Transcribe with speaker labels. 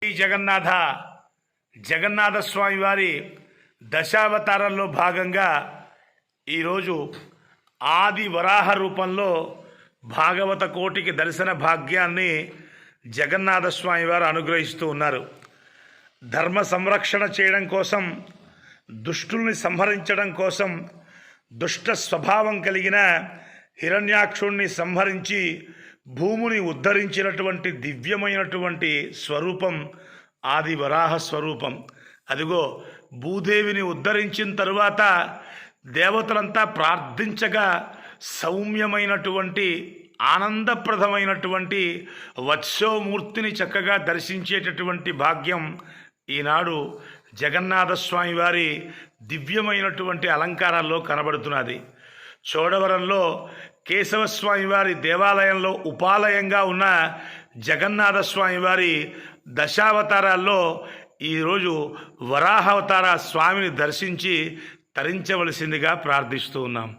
Speaker 1: శ్రీ జగన్నాథ స్వామి వారి దశావతారంలో భాగంగా ఈరోజు ఆది వరాహ రూపంలో భాగవత కోటికి దర్శన భాగ్యాన్ని జగన్నాథ స్వామి వారు అనుగ్రహిస్తూ ఉన్నారు. ధర్మ సంరక్షణ చేయడం కోసం, దుష్టుల్ని సంహరించడం కోసం, దుష్ట స్వభావం కలిగిన హిరణ్యాక్షుణ్ణి సంహరించి భూమిని ఉద్ధరించినటువంటి దివ్యమైనటువంటి స్వరూపం ఆది వరాహ స్వరూపం. అదిగో భూదేవిని ఉద్ధరించిన తరువాత దేవతలంతా ప్రార్థించగా సౌమ్యమైనటువంటి ఆనందప్రదమైనటువంటి వత్సోమూర్తిని చక్కగా దర్శించేటటువంటి భాగ్యం ఈనాడు జగన్నాథస్వామి వారి దివ్యమైనటువంటి అలంకారాల్లో కనబడుతున్నది. చోడవరంలో కేశవస్వామి వారి దేవాలయంలో ఉపాలయంగా ఉన్న జగన్నాథస్వామి వారి దశావతారాల్లో ఈరోజు వరాహావతార స్వామిని దర్శించి తరించవలసిందిగా ప్రార్థిస్తూ ఉన్నాం.